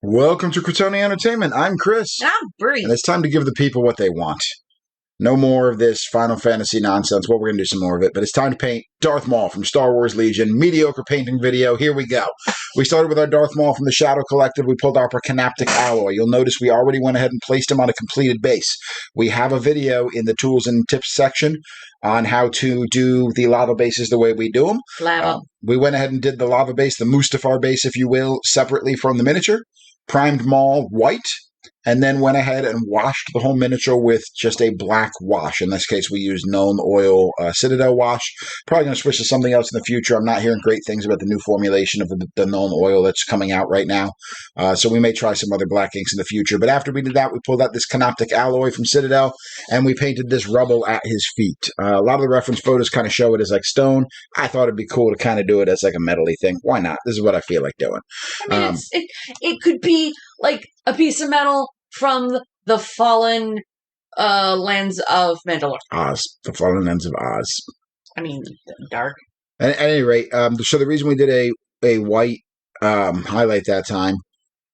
Welcome to Crotone Entertainment. I'm Chris. I'm Bree. And it's time to give the people what they want. No more of this Final Fantasy nonsense. Well, we're going to do some more of it, but it's time to paint Darth Maul from Star Wars Legion. Mediocre painting video. Here we go. We started with our Darth Maul from the Shadow Collective. We pulled out our Canaptic Alloy. You'll notice we already went ahead and placed him on a completed base. We have a video in the tools and tips section on how to do the lava bases the way we do them. Lava. We went ahead and did the lava base, the Mustafar base, if you will, separately from the miniature. Primed Maul white, and then went ahead and washed the whole miniature with just a black wash. In this case, we used Gnome Oil Citadel wash. Probably going to switch to something else in the future. I'm not hearing great things about the new formulation of the Gnome Oil that's coming out right now. So we may try some other black inks in the future. But after we did that, we pulled out this Canoptic Alloy from Citadel, and we painted this rubble at his feet. A lot of the reference photos kind of show it as like stone. I thought it'd be cool to kind of do it as like a metal-y thing. Why not? This is what I feel like doing. I mean, it could be like a piece of metal from the fallen lands of Mandalore. Oz. The fallen lands of Oz. I mean, dark. At any rate, so the reason we did a white highlight that time,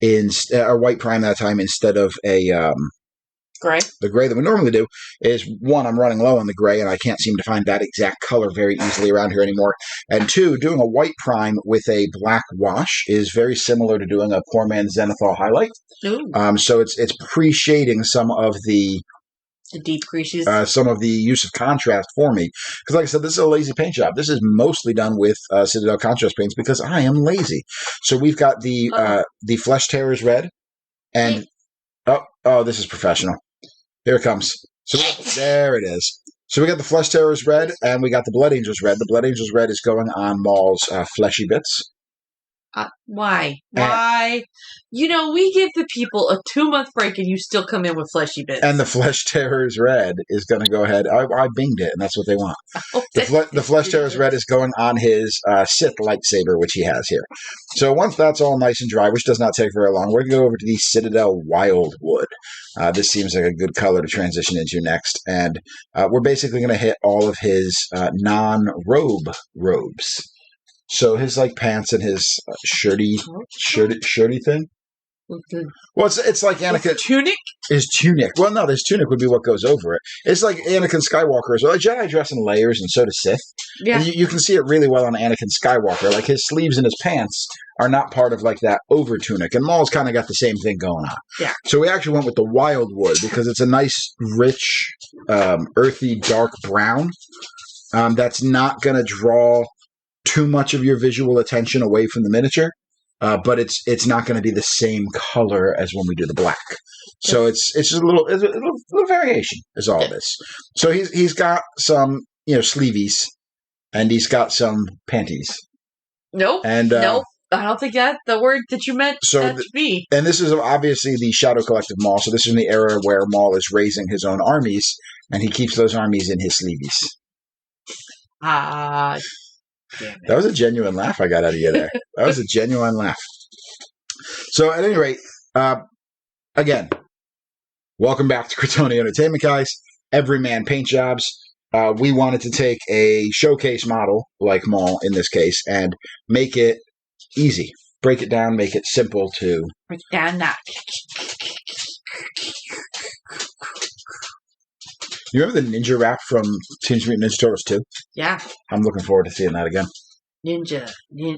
or white prime that time instead of a Gray. the gray that we normally do, is one, I'm running low on the gray, and I can't seem to find that exact color very easily around here anymore. And two, doing a white prime with a black wash is very similar to doing a Poor Man's Zenithal highlight. Ooh. So it's pre-shading some of the deep creases. Some of the use of contrast for me. Because like I said, this is a lazy paint job. This is mostly done with Citadel contrast paints because I am lazy. So we've got the Flesh Tearers red. And, oh, this is professional. Here it comes. So there it is. So we got the Flesh Tearers red, and we got the Blood Angels red. The Blood Angels red is going on Maul's fleshy bits. Why? Why? We give the people a 2-month break and you still come in with fleshy bits. And the Flesh Tearers red is going to go ahead. I binged it, and that's what they want. The Flesh Tearers red is going on his Sith lightsaber, which he has here. So once that's all nice and dry, which does not take very long, we're going to go over to the Citadel Wildwood. This seems like a good color to transition into next. And we're basically going to hit all of his non-robe robes. So his pants and his shirty thing. Okay. Well, it's like Anakin. His tunic? His tunic. Well, no, his tunic would be what goes over it. It's like Anakin Skywalker. So Jedi dress in layers, and so does Sith. Yeah. And you can see it really well on Anakin Skywalker. Like his sleeves and his pants are not part of like that over tunic. And Maul's kind of got the same thing going on. Yeah. So we actually went with the Wildwood because it's a nice, rich, earthy, dark brown. That's not going to draw too much of your visual attention away from the miniature, but it's not going to be the same color as when we do the black. So it's just a little variation is all it is. So he's got some sleeveys, and he's got some panties. Nope. And nope. I don't think that's the word that you meant that to be. And this is obviously the Shadow Collective Maul. So this is in the era where Maul is raising his own armies, and he keeps those armies in his sleeveys. That was a genuine laugh I got out of you there. That was a genuine laugh. So at any rate, again, welcome back to Crotone Entertainment, guys. Everyman Paint Jobs. We wanted to take a showcase model like Maul in this case and make it easy. Break it down, make it simple to... Break it down now. You remember the ninja rap from Teenage Mutant Ninja Turtles 2? Yeah. I'm looking forward to seeing that again. Ninja.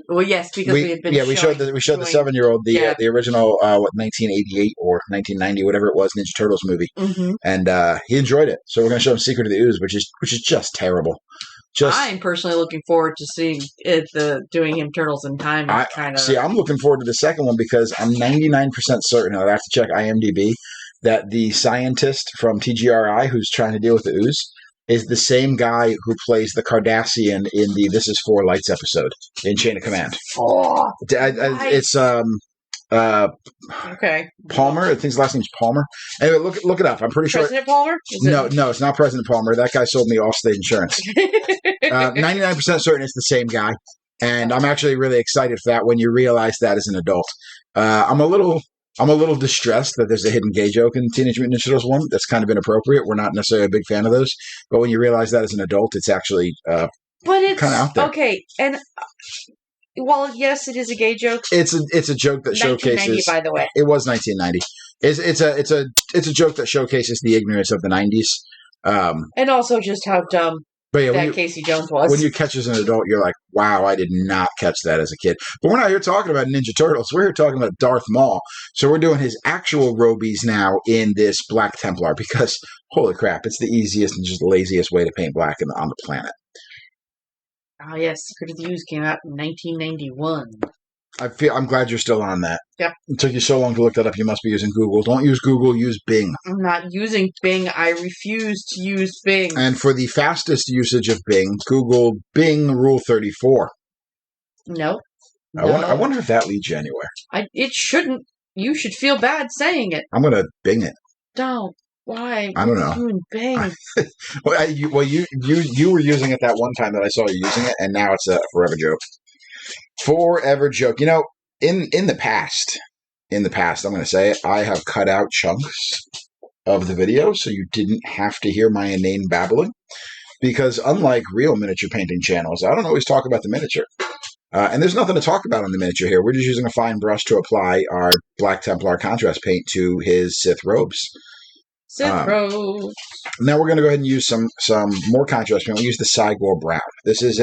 Well, yes, because we had been. Yeah, we showed the 7-year-old the original 1988 or 1990, whatever it was, Ninja Turtles movie, and he enjoyed it. So we're going to show him Secret of the Ooze, which is just terrible. I'm personally looking forward to seeing it, doing him Turtles in Time. I'm looking forward to the second one because I'm 99% certain. I'll have to check IMDb. That the scientist from TGRI who's trying to deal with the ooze is the same guy who plays the Cardassian in the This Is Four Lights episode in Chain of Command. Oh, it's okay. Palmer. I think his last name's Palmer. Anyway, look it up. I'm pretty sure. President Palmer? No, it's not President Palmer. That guy sold me Allstate Insurance. 99% certain it's the same guy, and I'm actually really excited for that when you realize that as an adult. I'm a little distressed that there's a hidden gay joke in Teenage Mutant Ninja Turtles 1. That's kind of inappropriate. We're not necessarily a big fan of those. But when you realize that as an adult, it's actually kind of out there. Okay, and Well, yes, it is a gay joke. It's a joke that 1990, showcases. by the way. It was 1990. It's a joke that showcases the ignorance of the 90s. And also just how dumb But yeah, that Casey Jones was. when you catch as an adult, you're like, wow, I did not catch that as a kid. But we're not here talking about Ninja Turtles. We're here talking about Darth Maul. So we're doing his actual robies now in this Black Templar because, holy crap, it's the easiest and just the laziest way to paint black on the planet. Oh, yes, Secret of the Ooze came out in 1991. I'm glad you're still on that. Yep. It took you so long to look that up. You must be using Google. Don't use Google. Use Bing. I'm not using Bing. I refuse to use Bing. And for the fastest usage of Bing, Google Bing Rule 34. No. I wonder if that leads you anywhere. It shouldn't. You should feel bad saying it. I'm going to Bing it. Don't. Why? I don't know. You and Bing. You were using it that one time that I saw you using it, and now it's a forever joke. Forever joke. You know, in the past, I'm going to say it, I have cut out chunks of the video so you didn't have to hear my inane babbling. Because unlike real miniature painting channels, I don't always talk about the miniature. And there's nothing to talk about on the miniature here. We're just using a fine brush to apply our Black Templar contrast paint to his Sith robes. Robes. Now we're going to go ahead and use some more contrast paint. We'll use the Sigor Brown. This is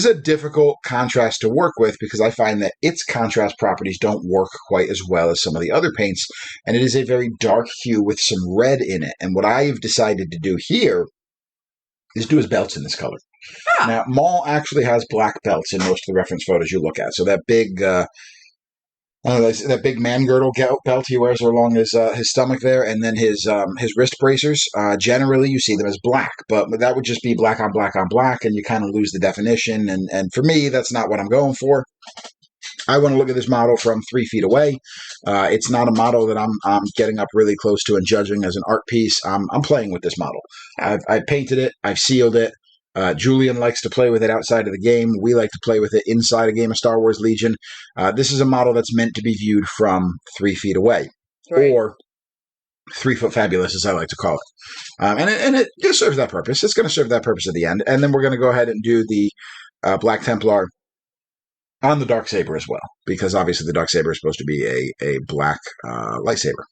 a difficult contrast to work with because I find that its contrast properties don't work quite as well as some of the other paints, and it is a very dark hue with some red in it. And what I've decided to do here is do his belts in this color. Ah. Now, Maul actually has black belts in most of the reference photos you look at. So that big that big man girdle belt he wears along his stomach there, and then his wrist bracers. Generally, you see them as black, but that would just be black on black on black, and you kind of lose the definition. And for me, that's not what I'm going for. I want to look at this model from 3 feet away. It's not a model that I'm getting up really close to and judging as an art piece. I'm playing with this model. I've painted it. I've sealed it. Julian likes to play with it outside of the game. We like to play with it inside a game of Star Wars Legion. This is a model that's meant to be viewed from 3 feet away, right. Or 3 foot fabulous, as I like to call it. And it just serves that purpose. It's going to serve that purpose at the end. And then we're going to go ahead and do the Black Templar on the Darksaber as well, because obviously the Darksaber is supposed to be a black lightsaber.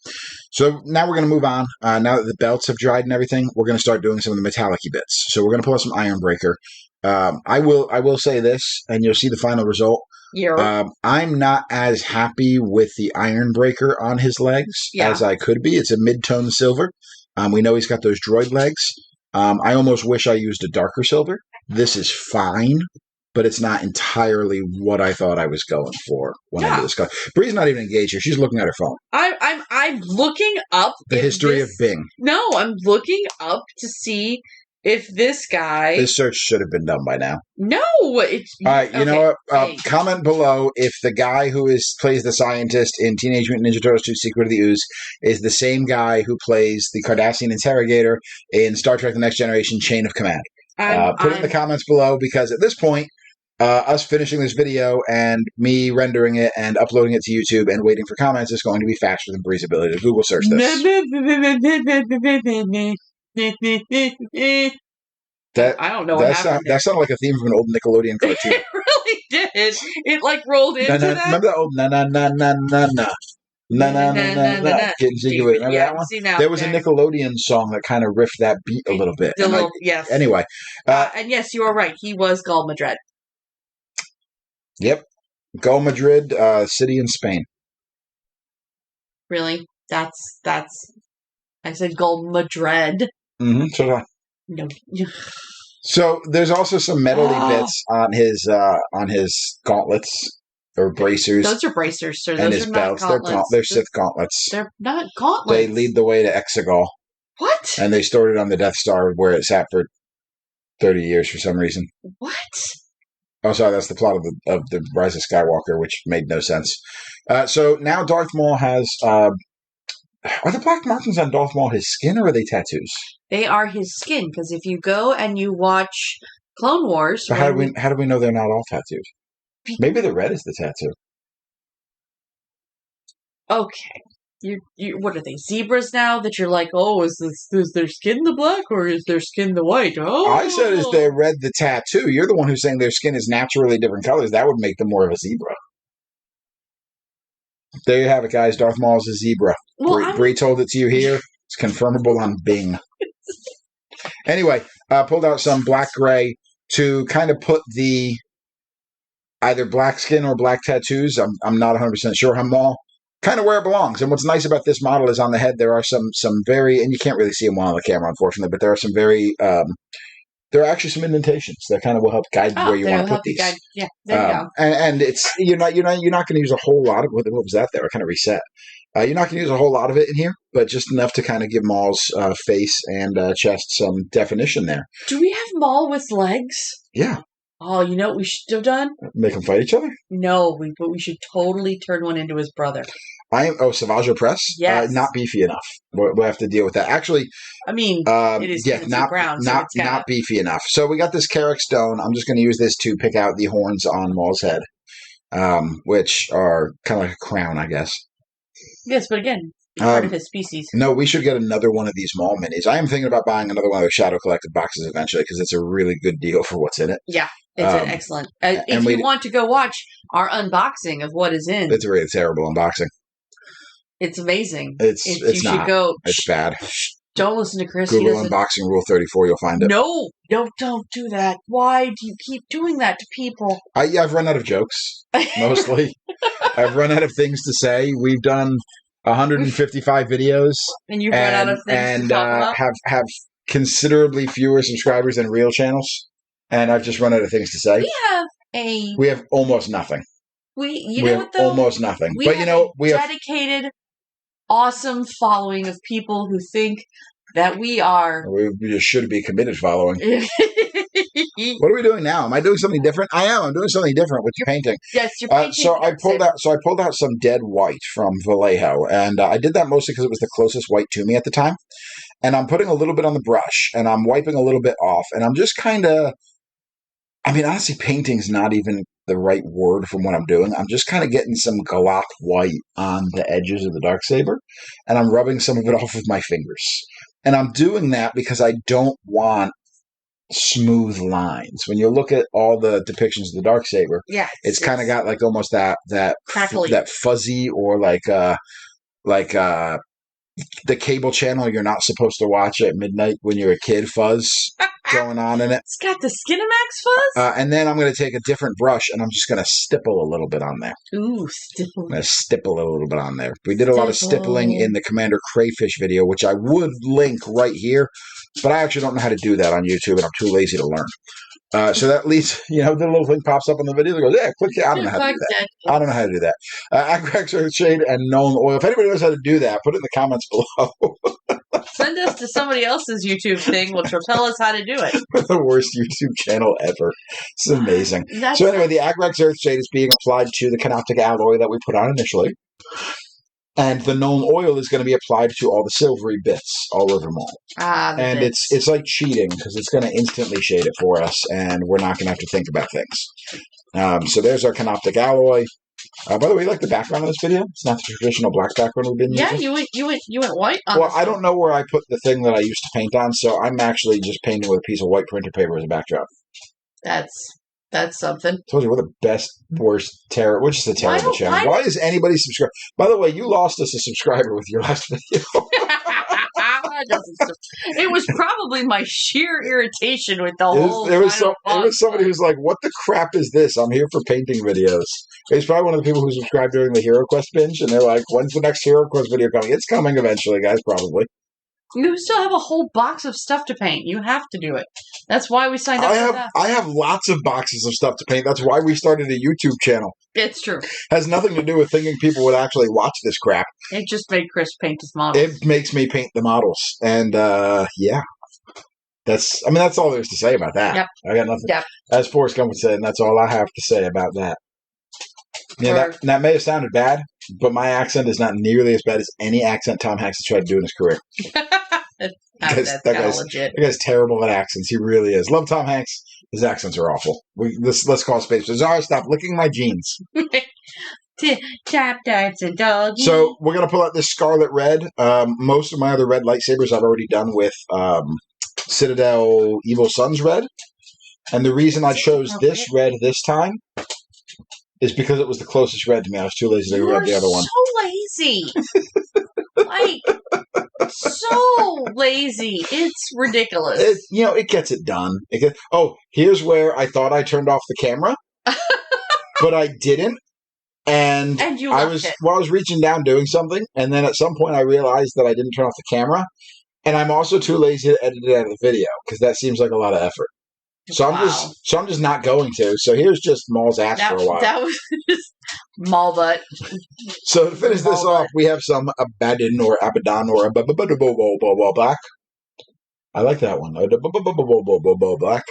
So now we're going to move on. Now that the belts have dried and everything, we're going to start doing some of the metallic-y bits. So we're going to pull out some Ironbreaker. I will say this, and you'll see the final result. Yeah. I'm not as happy with the Ironbreaker on his legs as I could be. It's a mid-tone silver. We know he's got those droid legs. I almost wish I used a darker silver. This is fine, but it's not entirely what I thought I was going for when I did this color. Bree's not even engaged here. She's looking at her phone. I'm looking up the history of Bing. No, I'm looking up to see if this guy. This search should have been done by now. No, it's all right. You know what? Comment below if the guy who plays the scientist in Teenage Mutant Ninja Turtles 2: Secret of the Ooze is the same guy who plays the Cardassian interrogator in Star Trek: The Next Generation: Chain of Command. Put it in the comments below, because at this point, us finishing this video and me rendering it and uploading it to YouTube and waiting for comments is going to be faster than Bree's ability to Google search this. I don't know what happened. That sounded like a theme from an old Nickelodeon cartoon. It really did. It like rolled into that. Remember that old na na na na na na na na na na? Getting jiggy with it. Remember that one? There was a Nickelodeon song that kind of riffed that beat a little bit. Yes. Anyway. And yes, you are right. He was Gul Madrid. Yep. Gul Madrid, city in Spain. Really? That's. I said Gul Madrid. Mm-hmm. So did I. No. So there's also some metally bits on his gauntlets or bracers. Those are bracers, sir. Those and his are belts. Not gauntlets. They're Sith gauntlets. They're not gauntlets. They lead the way to Exegol. What? And they stored it on the Death Star where it sat for 30 years for some reason. What? Oh, sorry, that's the plot of the Rise of Skywalker, which made no sense. So now Darth Maul has... are the black markings on Darth Maul his skin, or are they tattoos? They are his skin, because if you go and you watch Clone Wars... So how do we know they're not all tattooed? Maybe the red is the tattoo. Okay. What are they, zebras now? That you're like, oh, is their skin the black or is their skin the white? Oh, I said is they read the tattoo. You're the one who's saying their skin is naturally different colors. That would make them more of a zebra. There you have it, guys. Darth Maul is a zebra. Well, Bree told it to you here. It's confirmable on Bing. Anyway, pulled out some black gray to kind of put the either black skin or black tattoos. I'm not 100% sure how Maul kind of where it belongs. And what's nice about this model is on the head there are some very, and you can't really see them well on the camera, unfortunately, but there are some very there are actually some indentations that kind of will help guide where you want to put these. Yeah, there you go. And it's you're not going to use a whole lot of what was that there? I kind of reset. You're not going to use a whole lot of it in here, but just enough to kind of give Maul's face and chest some definition there. Do we have Maul with legs? Yeah. Oh, you know what we should have done? Make them fight each other? No, but we should totally turn one into his brother. Savage Press? Yes. Not beefy enough. We'll have to deal with that. Actually, I mean, it is brown, so not beefy enough. So we got this Carrick Stone. I'm just going to use this to pick out the horns on Maul's head, which are kind of like a crown, I guess. Yes, but again, part of his species. No, we should get another one of these Maul minis. I am thinking about buying another one of those Shadow Collective boxes eventually because it's a really good deal for what's in it. Yeah, it's an excellent. If you want to go watch our unboxing of what is in, it's a really terrible unboxing. It's amazing. It's not. Go, it's bad. Don't listen to Chris. Google unboxing rule 34. You'll find it. No, don't do that. Why do you keep doing that to people? I've run out of jokes, mostly. I've run out of things to say. We've done 155 videos. And you've run out of things to talk about? have considerably fewer subscribers than real channels. And I've just run out of things to say. We have almost nothing. We have almost nothing. We have dedicated, awesome following of people who think that we are. We just should be committed following. What are we doing now? Am I doing something different? I am. I'm doing something different with your painting. Yes, you're painting. So I pulled out some dead white from Vallejo, and I did that mostly because it was the closest white to me at the time. And I'm putting a little bit on the brush, and I'm wiping a little bit off, and I'm just kind of. I mean, honestly, painting's not even the right word from what I'm doing. I'm just kind of getting some Galak white on the edges of the Darksaber, and I'm rubbing some of it off with my fingers. And I'm doing that because I don't want smooth lines. When you look at all the depictions of the Darksaber, it's kind of got like almost that fuzzy or like the cable channel you're not supposed to watch at midnight when you're a kid fuzz going on in it. It's got the Skinamax fuzz? And then I'm going to take a different brush and I'm just going to stipple a little bit on there. Ooh, stipple. I'm going to stipple a little bit on there. We did a lot of stippling in the Commander Crayfish video, which I would link right here, but I actually don't know how to do that on YouTube and I'm too lazy to learn. So that leads, the little thing pops up on the video that goes, click here. I don't know how to do that. I don't know how to do that. Agrax Earthshade and Known Oil. If anybody knows how to do that, put it in the comments below. Send us to somebody else's YouTube thing, which will tell us how to do it. The worst YouTube channel ever. It's amazing. So anyway, the Agrax Earthshade is being applied to the canoptic alloy that we put on initially. And the Known Oil is going to be applied to all the silvery bits all over Maul. And it's like cheating because it's going to instantly shade it for us, and we're not going to have to think about things. So there's our canoptic alloy. By the way, you like the background of this video? It's not the traditional black background we've been using. Yeah, you went white on Well, I don't know where I put the thing that I used to paint on, so I'm actually just painting with a piece of white printer paper as a backdrop. That's something. I told you, we're the best, worst, terrible. Which is a terrible channel. Why is anybody subscribe? By the way, you lost us a subscriber with your last video. It was probably my sheer irritation with the whole. It was somebody who's like, "What the crap is this? I'm here for painting videos." It's probably one of the people who subscribed during the Hero Quest binge, and they're like, "When's the next Hero Quest video coming?" It's coming eventually, guys. Probably. You still have a whole box of stuff to paint. You have to do it. That's why we signed up for that. I have lots of boxes of stuff to paint. That's why we started a YouTube channel. It's true. Has nothing to do with thinking people would actually watch this crap. It just made Chris paint his models. It makes me paint the models. And, yeah. That's all there's to say about that. Yep. I got nothing. Yep. As Forrest Gump would say, and that's all I have to say about that. Yeah, that may have sounded bad, but my accent is not nearly as bad as any accent Tom Hanks has tried to do in his career. That guy's terrible at accents. He really is. Love Tom Hanks. His accents are awful. Let's call space. Zara, stop licking my jeans. Chapter, it's a doggy. So we're going to pull out this Scarlet Red. Most of my other red lightsabers I've already done with Citadel Evil Sun's red. And the reason I chose this red this time is because it was the closest red to me. I was too lazy to grab the other one. So lazy. Like, so lazy. It's ridiculous. It gets it done. Here's where I thought I turned off the camera, but I didn't. And you I was reaching down doing something, and then at some point I realized that I didn't turn off the camera, and I'm also too lazy to edit it out of the video because that seems like a lot of effort. So I'm just not going to. So here's just Maul's ass for a while. That was just Maul butt. So to finish this off, we have some Abaddon or Black. I like that one. Black.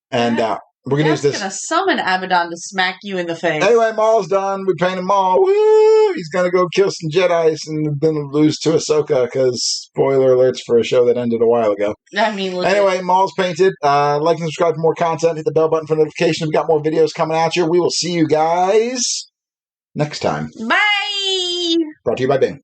And we're going to use this. That's going to summon Abaddon to smack you in the face. Anyway, Maul's done. We painted Maul. Woo! He's going to go kill some Jedis and then lose to Ahsoka because spoiler alerts for a show that ended a while ago. I mean, anyway, Maul's painted. Like and subscribe for more content. Hit the bell button for notifications. We've got more videos coming at you. We will see you guys next time. Bye! Brought to you by Bing.